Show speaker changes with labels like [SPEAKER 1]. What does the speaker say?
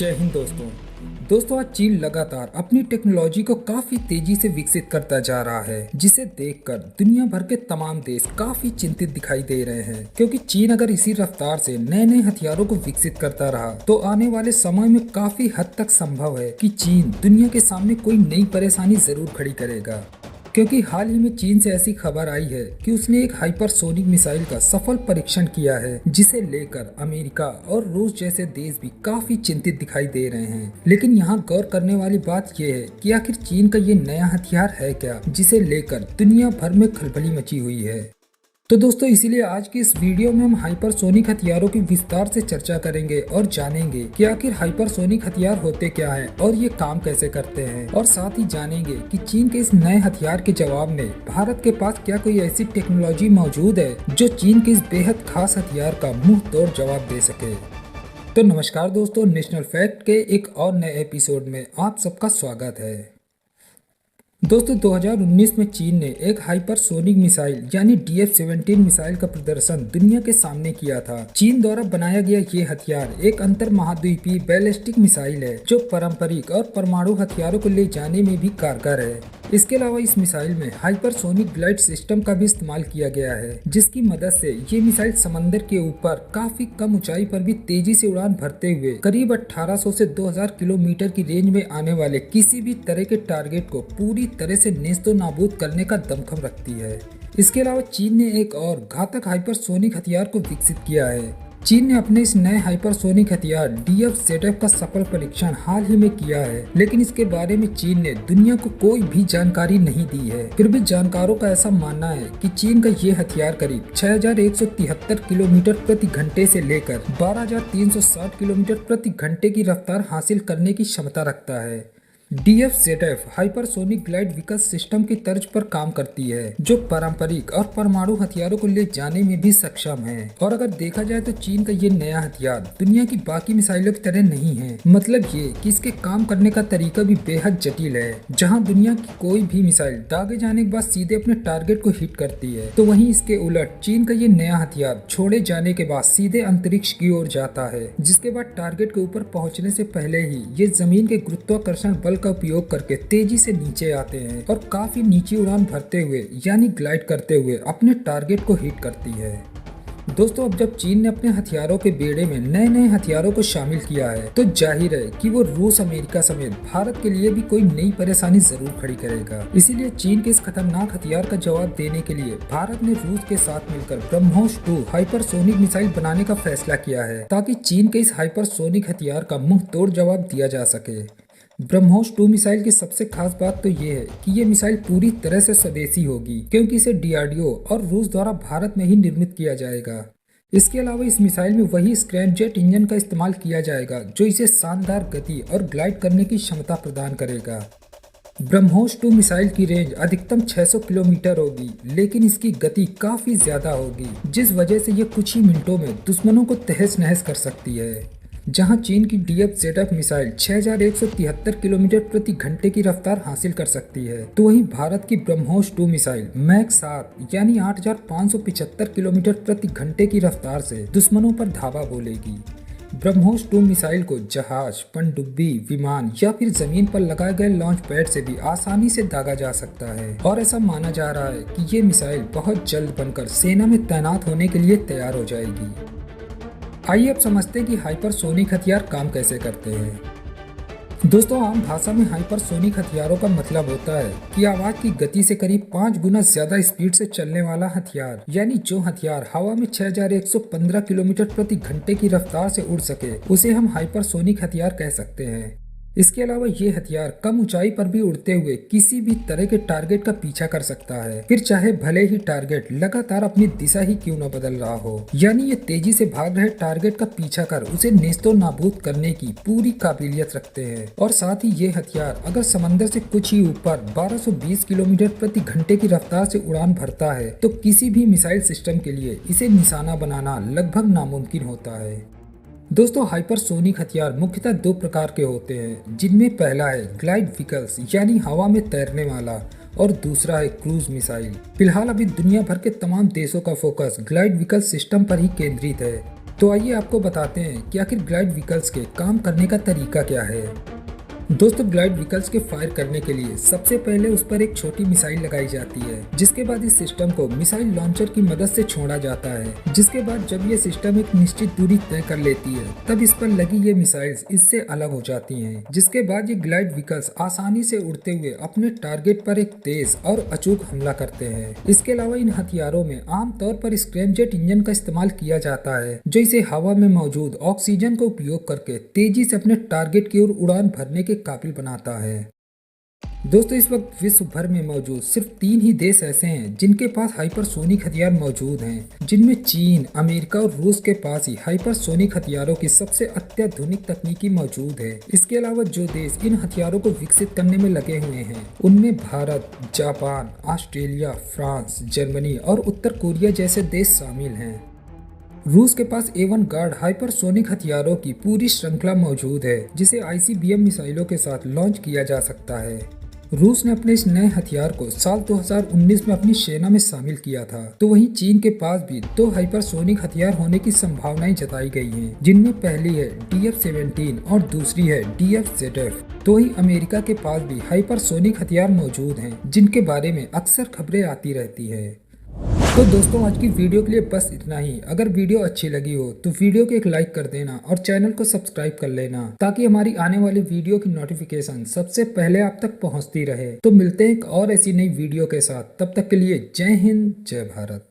[SPEAKER 1] जय हिंद दोस्तों आज चीन लगातार अपनी टेक्नोलॉजी को काफी तेजी से विकसित करता जा रहा है, जिसे देखकर दुनिया भर के तमाम देश काफी चिंतित दिखाई दे रहे हैं। क्योंकि चीन अगर इसी रफ्तार से नए नए हथियारों को विकसित करता रहा तो आने वाले समय में काफी हद तक संभव है कि चीन दुनिया के सामने कोई नई परेशानी जरूर खड़ी करेगा। क्योंकि हाल ही में चीन से ऐसी खबर आई है कि उसने एक हाइपरसोनिक मिसाइल का सफल परीक्षण किया है, जिसे लेकर अमेरिका और रूस जैसे देश भी काफी चिंतित दिखाई दे रहे हैं। लेकिन यहाँ गौर करने वाली बात यह है कि आखिर चीन का ये नया हथियार है क्या, जिसे लेकर दुनिया भर में खलबली मची हुई है। तो दोस्तों इसीलिए आज की इस वीडियो में हम हाइपरसोनिक हथियारों की विस्तार से चर्चा करेंगे और जानेंगे कि आखिर हाइपरसोनिक हथियार होते क्या हैं और ये काम कैसे करते हैं, और साथ ही जानेंगे कि चीन के इस नए हथियार के जवाब में भारत के पास क्या कोई ऐसी टेक्नोलॉजी मौजूद है जो चीन के इस बेहद खास हथियार का मुंह तोड़ जवाब दे सके। तो नमस्कार दोस्तों, नेशनल फैक्ट के एक और नए एपिसोड में आप सबका स्वागत है। दोस्तों 2019 में चीन ने एक हाइपरसोनिक मिसाइल यानी DF-17 मिसाइल का प्रदर्शन दुनिया के सामने किया था। चीन द्वारा बनाया गया ये हथियार एक अंतर महाद्वीपीय बैलिस्टिक मिसाइल है जो पारंपरिक और परमाणु हथियारों को ले जाने में भी कारगर है। इसके अलावा इस मिसाइल में हाइपरसोनिक ग्लाइड सिस्टम का भी इस्तेमाल किया गया है, जिसकी मदद से ये मिसाइल समंदर के ऊपर काफी कम ऊंचाई पर भी तेजी से उड़ान भरते हुए करीब 1800 से 2000 किलोमीटर की रेंज में आने वाले किसी भी तरह के टारगेट को पूरी तरह से नेस्तो नाबूद करने का दमखम रखती है। इसके अलावा चीन ने एक और घातक हाइपरसोनिक हथियार को विकसित किया है। चीन ने अपने इस नए हाइपरसोनिक हथियार DF-ZF का सफल परीक्षण हाल ही में किया है, लेकिन इसके बारे में चीन ने दुनिया को कोई भी जानकारी नहीं दी है। फिर भी जानकारों का ऐसा मानना है कि चीन का ये हथियार करीब 6173 किलोमीटर प्रति घंटे से लेकर 12360 किलोमीटर प्रति घंटे की रफ्तार हासिल करने की क्षमता रखता है। DF-ZF हाइपरसोनिक ग्लाइड विकल्प सिस्टम की तर्ज पर काम करती है, जो पारंपरिक और परमाणु हथियारों को ले जाने में भी सक्षम है। और अगर देखा जाए तो चीन का ये नया हथियार दुनिया की बाकी मिसाइलों की तरह नहीं है। मतलब ये कि इसके काम करने का तरीका भी बेहद जटिल है। जहां दुनिया की कोई भी मिसाइल दागे जाने के बाद सीधे अपने टारगेट को हिट करती है, तो वहीं इसके उलट चीन का ये नया हथियार छोड़े जाने के बाद सीधे अंतरिक्ष की ओर जाता है, जिसके बाद टारगेट के ऊपर पहुँचने से पहले ही ये जमीन के गुरुत्वाकर्षण बल का उपयोग करके तेजी से नीचे आते हैं और काफी नीची उड़ान भरते हुए यानी ग्लाइड करते हुए अपने टारगेट को हिट करती है। दोस्तों अब जब चीन ने अपने हथियारों के बेड़े में नए नए हथियारों को शामिल किया है, तो जाहिर है कि वो रूस, अमेरिका समेत भारत के लिए भी कोई नई परेशानी जरूर खड़ी करेगा। इसीलिए चीन के इस खतरनाक हथियार का जवाब देने के लिए भारत ने रूस के साथ मिलकर ब्रह्मोस 2 हाइपरसोनिक मिसाइल बनाने का फैसला किया है, ताकि चीन के इस हाइपरसोनिक हथियार का मुंह तोड़ जवाब दिया जा सके। ब्रह्मोस 2 मिसाइल की सबसे खास बात तो ये है कि ये मिसाइल पूरी तरह से स्वदेशी होगी, क्योंकि इसे DRDO और रूस द्वारा भारत में ही निर्मित किया जाएगा। इसके अलावा इस मिसाइल में वही स्क्रैमजेट इंजन का इस्तेमाल किया जाएगा जो इसे शानदार गति और ग्लाइड करने की क्षमता प्रदान करेगा। ब्रह्मोस 2 मिसाइल की रेंज अधिकतम 600 किलोमीटर होगी, लेकिन इसकी गति काफी ज्यादा होगी, जिस वजह से ये कुछ ही मिनटों में दुश्मनों को तहस नहस कर सकती है। जहां चीन की DF-ZF मिसाइल 6173 किलोमीटर प्रति घंटे की रफ्तार हासिल कर सकती है, तो वहीं भारत की ब्रह्मोस 2 मिसाइल मैक 7 यानी 8575 किलोमीटर प्रति घंटे की रफ्तार से दुश्मनों पर धावा बोलेगी। ब्रह्मोस 2 मिसाइल को जहाज, पनडुब्बी, विमान या फिर जमीन पर लगाए गए लॉन्च पैड से भी आसानी से दागा जा सकता है, और ऐसा माना जा रहा है कि ये मिसाइल बहुत जल्द बनकर सेना में तैनात होने के लिए तैयार हो जाएगी। आइए अब समझते हैं कि हाइपरसोनिक हथियार काम कैसे करते हैं। दोस्तों आम भाषा में हाइपरसोनिक हथियारों का मतलब होता है कि आवाज की गति से करीब 5 गुना ज्यादा स्पीड से चलने वाला हथियार, यानी जो हथियार हवा में 6115 किलोमीटर प्रति घंटे की रफ्तार से उड़ सके उसे हम हाइपरसोनिक हथियार कह सकते हैं। इसके अलावा ये हथियार कम ऊंचाई पर भी उड़ते हुए किसी भी तरह के टारगेट का पीछा कर सकता है, फिर चाहे भले ही टारगेट लगातार अपनी दिशा ही क्यों न बदल रहा हो। यानी ये तेजी से भाग रहे टारगेट का पीछा कर उसे नेस्तो नाबूद करने की पूरी काबिलियत रखते हैं। और साथ ही ये हथियार अगर समंदर से कुछ ही ऊपर 1220 किलोमीटर प्रति घंटे की रफ्तार से उड़ान भरता है, तो किसी भी मिसाइल सिस्टम के लिए इसे निशाना बनाना लगभग नामुमकिन होता है। दोस्तों हाइपरसोनिक हथियार मुख्यतः 2 प्रकार के होते हैं, जिनमें पहला है ग्लाइड व्हीकल्स यानी हवा में तैरने वाला, और दूसरा है क्रूज मिसाइल। फिलहाल अभी दुनिया भर के तमाम देशों का फोकस ग्लाइड व्हीकल सिस्टम पर ही केंद्रित है। तो आइए आपको बताते हैं कि आखिर ग्लाइड व्हीकल्स के काम करने का तरीका क्या है। दोस्तों, ग्लाइड व्हीकल्स के फायर करने के लिए सबसे पहले उस पर एक छोटी मिसाइल लगाई जाती है, जिसके बाद इस सिस्टम को मिसाइल लॉन्चर की मदद से छोड़ा जाता है। जिसके बाद जब ये सिस्टम एक निश्चित दूरी तय कर लेती है, तब इस पर लगी ये मिसाइल्स इससे अलग हो जाती हैं। जिसके बाद ये ग्लाइड व्हीकल्स आसानी से उड़ते हुए अपने टारगेट पर एक तेज और अचूक हमला करते हैं। इसके अलावा इन हथियारों में आमतौर पर स्क्रैमजेट इंजन का इस्तेमाल किया जाता है, जो इसे हवा में मौजूद ऑक्सीजन का उपयोग करके तेजी से अपने टारगेट की ओर उड़ान भरने के काबिल बनाता है। दोस्तों, इस वक्त विश्व भर में मौजूद सिर्फ 3 ही देश ऐसे हैं जिनके पास हाइपरसोनिक हथियार मौजूद हैं, जिनमें चीन, अमेरिका और रूस के पास ही हाइपरसोनिक हथियारों की सबसे अत्याधुनिक तकनीकी मौजूद है। इसके अलावा जो देश इन हथियारों को विकसित करने में लगे हुए हैं, उनमें Bharat, Japan, Australia, France, Germany और उत्तर कोरिया जैसे देश शामिल हैं। रूस के पास A1 गार्ड हाइपरसोनिक हथियारों की पूरी श्रृंखला मौजूद है, जिसे ICBM मिसाइलों के साथ लॉन्च किया जा सकता है। रूस ने अपने इस नए हथियार को साल 2019 में अपनी सेना में शामिल किया था। तो वहीं चीन के पास भी 2 हाइपरसोनिक हथियार होने की संभावनाएं जताई गई हैं, जिनमें पहली है DF-17 और दूसरी है DF-ZF। तो वहीं अमेरिका के पास भी हाइपरसोनिक हथियार मौजूद हैं, जिनके बारे में अक्सर खबरें आती रहती है। तो दोस्तों, आज की वीडियो के लिए बस इतना ही। अगर वीडियो अच्छी लगी हो तो वीडियो को एक लाइक कर देना और चैनल को सब्सक्राइब कर लेना, ताकि हमारी आने वाली वीडियो की नोटिफिकेशन सबसे पहले आप तक पहुंचती रहे। तो मिलते हैं एक और ऐसी नई वीडियो के साथ। तब तक के लिए जय हिंद, जय भारत।